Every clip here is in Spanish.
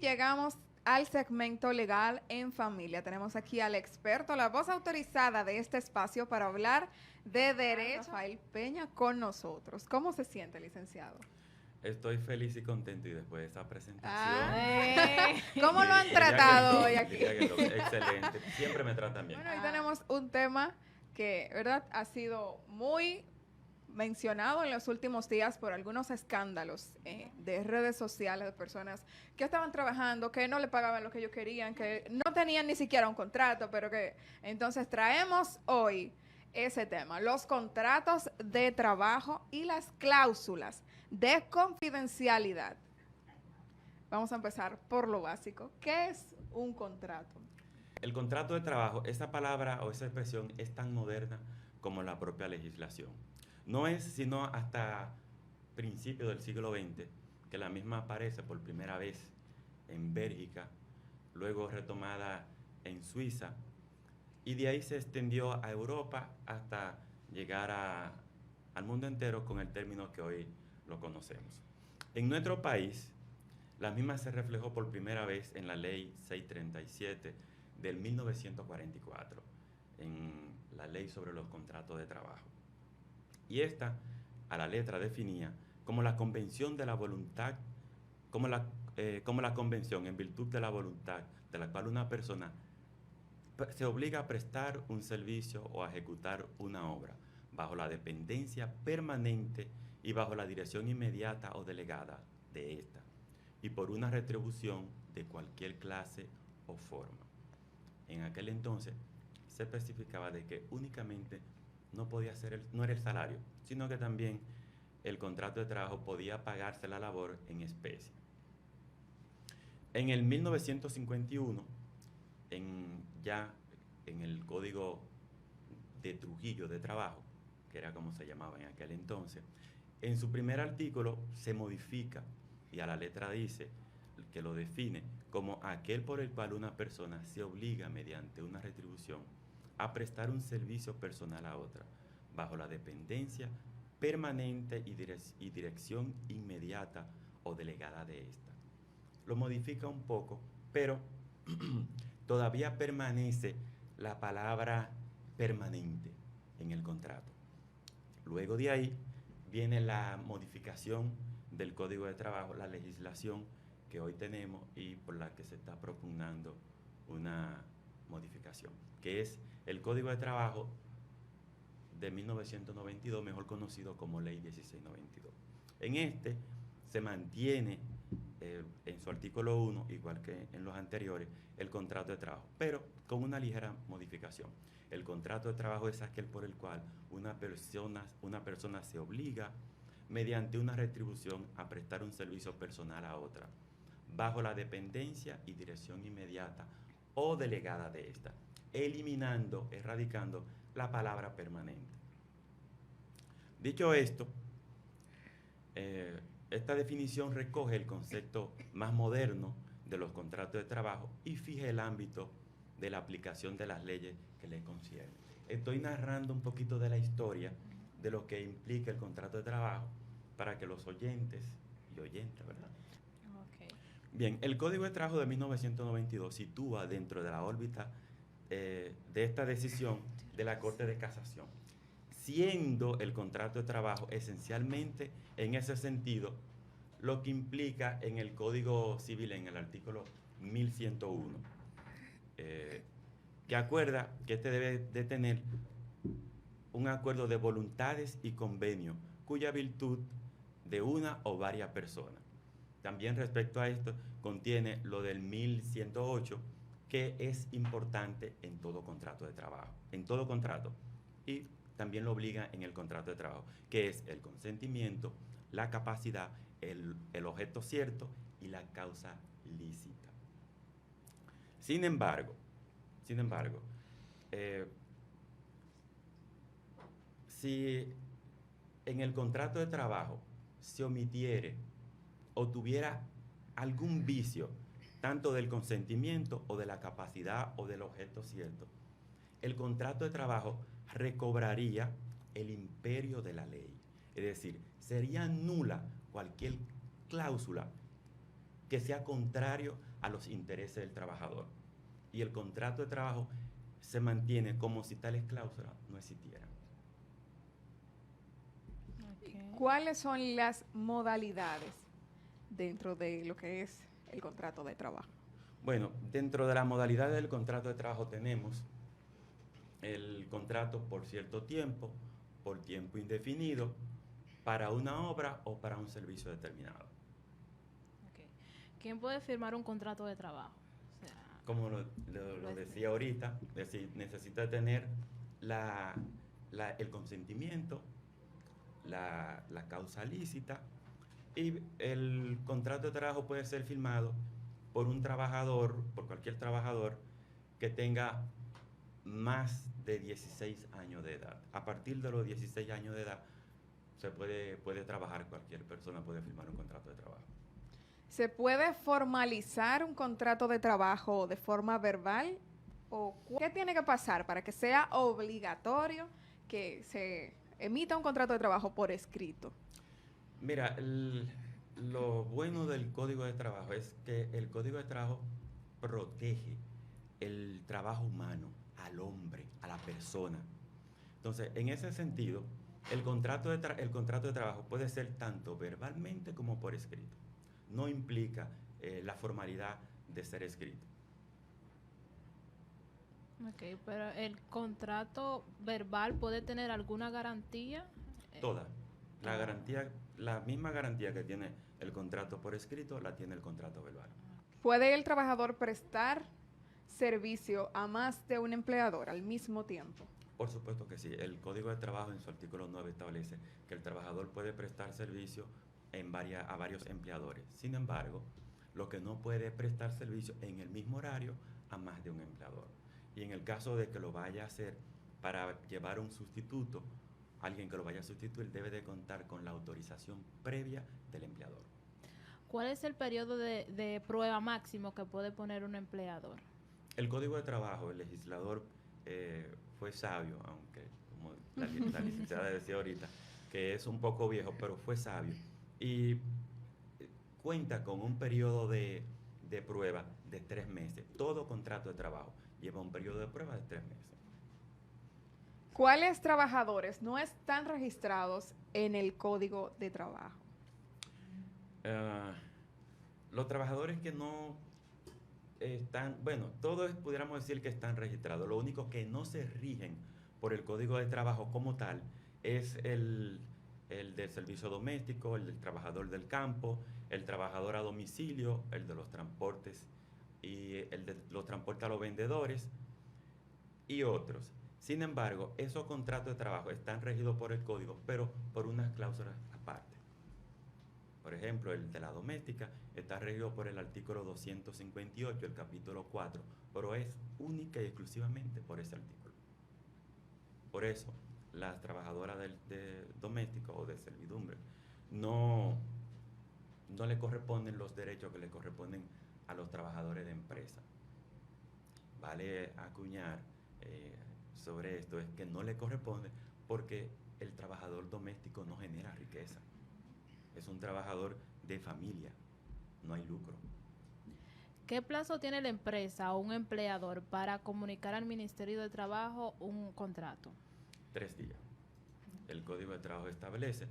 llegamos al segmento legal en familia. Tenemos aquí al experto, la voz autorizada de este espacio para hablar de derecho, Rafael Peña, con nosotros. ¿Cómo se siente, licenciado? Estoy feliz y contento y después de esta presentación. ¿Cómo lo han tratado hoy aquí? Excelente, siempre me tratan bien. Bueno, hoy tenemos un tema que, ¿verdad?, ha sido muy mencionado en los últimos días por algunos escándalos de redes sociales de personas que estaban trabajando, que no le pagaban lo que ellos querían, que no tenían ni siquiera un contrato, pero que entonces traemos hoy ese tema, los contratos de trabajo y las cláusulas de confidencialidad. Vamos a empezar por lo básico. ¿Qué es un contrato? El contrato de trabajo, esa palabra o esa expresión es tan moderna como la propia legislación. No es sino hasta principios del siglo XX que la misma aparece por primera vez en Bélgica, luego retomada en Suiza, y de ahí se extendió a Europa hasta llegar al mundo entero con el término que hoy lo conocemos. En nuestro país, la misma se reflejó por primera vez en la Ley 637 del 1944, en la Ley sobre los contratos de trabajo. Y esta, a la letra, definía como la convención de la voluntad, como la convención en virtud de la voluntad de la cual una persona se obliga a prestar un servicio o a ejecutar una obra bajo la dependencia permanente y bajo la dirección inmediata o delegada de ésta, y por una retribución de cualquier clase o forma. En aquel entonces se especificaba de que únicamente no era el salario, sino que también el contrato de trabajo podía pagarse la labor en especie. En el 1951, ya en el Código de Trujillo de Trabajo, que era como se llamaba en aquel entonces, en su primer artículo se modifica y a la letra dice que lo define como aquel por el cual una persona se obliga mediante una retribución a prestar un servicio personal a otra, bajo la dependencia permanente y dirección inmediata o delegada de ésta. Lo modifica un poco, pero todavía permanece la palabra permanente en el contrato. Luego de ahí viene la modificación del Código de Trabajo, la legislación que hoy tenemos y por la que se está propugnando una modificación, que es el Código de Trabajo de 1992, mejor conocido como Ley 1692. En este se mantiene en su artículo 1, igual que en los anteriores, el contrato de trabajo, pero con una ligera modificación. El contrato de trabajo es aquel por el cual una persona se obliga mediante una retribución a prestar un servicio personal a otra, bajo la dependencia y dirección inmediata o delegada de ésta, erradicando la palabra permanente. Dicho esto, esta definición recoge el concepto más moderno de los contratos de trabajo y fija el ámbito de la aplicación de las leyes que le conciernen. Estoy narrando un poquito de la historia de lo que implica el contrato de trabajo para que los oyentes y oyentas, ¿verdad? Okay. Bien, el Código de Trabajo de 1992 sitúa dentro de la órbita de esta decisión de la Corte de Casación, siendo el contrato de trabajo esencialmente en ese sentido lo que implica en el Código Civil, en el artículo 1101, que acuerda que este debe de tener un acuerdo de voluntades y convenio cuya virtud de una o varias personas. También respecto a esto contiene lo del 1108, que es importante en todo contrato de trabajo, en todo contrato, y también lo obliga en el contrato de trabajo, que es el consentimiento, la capacidad, el objeto cierto y la causa lícita. Sin embargo, si en el contrato de trabajo se omitiere o tuviera algún vicio, tanto del consentimiento o de la capacidad o del objeto cierto, el contrato de trabajo recobraría el imperio de la ley. Es decir, sería nula cualquier cláusula que sea contrario a los intereses del trabajador. Y el contrato de trabajo se mantiene como si tales cláusulas no existieran. Okay. ¿Cuáles son las modalidades dentro de lo que es el contrato de trabajo? Bueno, dentro de la modalidad del contrato de trabajo tenemos el contrato por cierto tiempo, por tiempo indefinido, para una obra o para un servicio determinado. Okay. ¿Quién puede firmar un contrato de trabajo? O sea, como lo decía ahorita, es decir, necesita tener el consentimiento, la causa lícita, y el contrato de trabajo puede ser firmado por un trabajador, por cualquier trabajador que tenga más de 16 años de edad. A partir de los 16 años de edad se puede trabajar, cualquier persona puede firmar un contrato de trabajo. ¿Se puede formalizar un contrato de trabajo de forma verbal? ¿O qué tiene que pasar para que sea obligatorio que se emita un contrato de trabajo por escrito? Mira, lo bueno del Código de Trabajo es que el Código de Trabajo protege el trabajo humano, al hombre, a la persona. Entonces, en ese sentido, el contrato de trabajo puede ser tanto verbalmente como por escrito. No implica la formalidad de ser escrito. Ok, pero ¿el contrato verbal puede tener alguna garantía? Toda. La misma garantía que tiene el contrato por escrito, la tiene el contrato verbal. ¿Puede el trabajador prestar servicio a más de un empleador al mismo tiempo? Por supuesto que sí. El Código de Trabajo en su artículo 9 establece que el trabajador puede prestar servicio a varios empleadores. Sin embargo, lo que no puede prestar servicio en el mismo horario a más de un empleador. Y en el caso de que lo vaya a hacer para llevar un sustituto, alguien que lo vaya a sustituir debe de contar con la autorización previa del empleador. ¿Cuál es el periodo de prueba máximo que puede poner un empleador? El Código de Trabajo, el legislador fue sabio, aunque como la licenciada decía ahorita, que es un poco viejo, pero fue sabio. Y cuenta con un periodo de prueba de 3 meses. Todo contrato de trabajo lleva un periodo de prueba de 3 meses. ¿Cuáles trabajadores no están registrados en el Código de Trabajo? Los trabajadores que no están, bueno, todos pudiéramos decir que están registrados. Lo único que no se rigen por el Código de Trabajo como tal es el del servicio doméstico, el del trabajador del campo, el trabajador a domicilio, el de los transportes y el de los transportes a los vendedores y otros. Sin embargo, esos contratos de trabajo están regidos por el código, pero por unas cláusulas aparte. Por ejemplo, el de la doméstica está regido por el artículo 258, el capítulo 4, pero es única y exclusivamente por ese artículo. Por eso, las trabajadoras de doméstico o de servidumbre no le corresponden los derechos que le corresponden a los trabajadores de empresa. Vale acuñar sobre esto, es que no le corresponde porque el trabajador doméstico no genera riqueza. Es un trabajador de familia, no hay lucro. ¿Qué plazo tiene la empresa o un empleador para comunicar al Ministerio de Trabajo un contrato? 3 días. El Código de Trabajo establece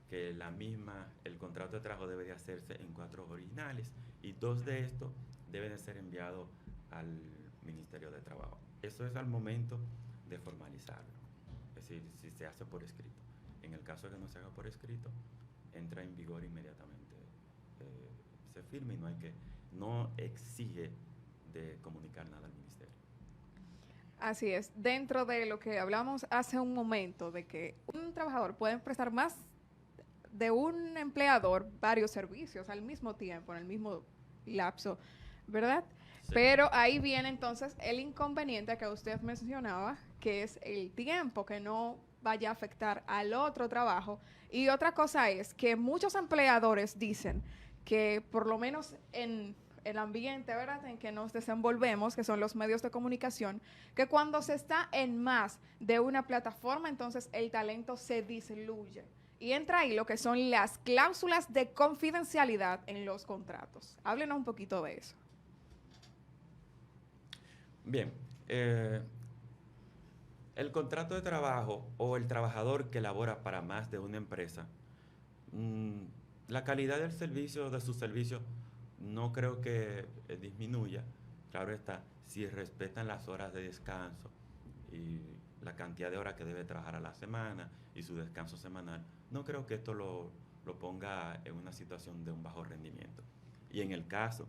que el contrato de trabajo debe de hacerse en 4 originales y 2 de estos deben de ser enviados al Ministerio de Trabajo. Eso es al momento de formalizarlo, es decir, si se hace por escrito. En el caso de que no se haga por escrito, entra en vigor inmediatamente. Se firma y no exige de comunicar nada al ministerio. Así es. Dentro de lo que hablamos hace un momento, de que un trabajador puede prestar más de un empleador varios servicios al mismo tiempo, en el mismo lapso, ¿verdad? Sí. Pero ahí viene entonces el inconveniente que usted mencionaba, que es el tiempo, que no vaya a afectar al otro trabajo. Y otra cosa es que muchos empleadores dicen que por lo menos en el ambiente, ¿verdad?, en que nos desenvolvemos, que son los medios de comunicación, que cuando se está en más de una plataforma, entonces el talento se disluye. Y entra ahí lo que son las cláusulas de confidencialidad en los contratos. Háblenos un poquito de eso. Bien, el contrato de trabajo o el trabajador que labora para más de una empresa, la calidad del servicio, de su servicio, no creo que disminuya. Claro está, si respetan las horas de descanso y la cantidad de horas que debe trabajar a la semana y su descanso semanal, no creo que esto lo ponga en una situación de un bajo rendimiento. Y en el caso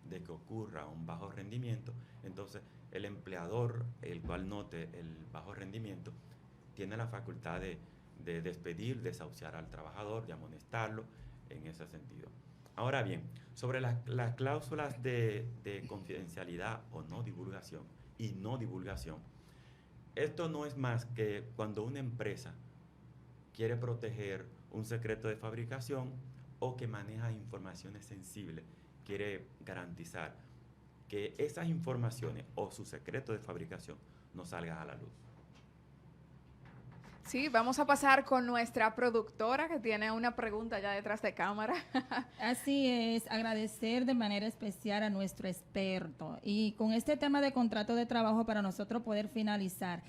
de que ocurra un bajo rendimiento, entonces el empleador, el cual note el bajo rendimiento, tiene la facultad de despedir, desahuciar al trabajador, de amonestarlo en ese sentido. Ahora bien, sobre las cláusulas de confidencialidad o no divulgación y no divulgación, esto no es más que cuando una empresa quiere proteger un secreto de fabricación o que maneja informaciones sensibles, quiere garantizar que esas informaciones o su secreto de fabricación no salgan a la luz. Sí, vamos a pasar con nuestra productora que tiene una pregunta ya detrás de cámara. Así es, agradecer de manera especial a nuestro experto. Y con este tema de contrato de trabajo para nosotros poder finalizar.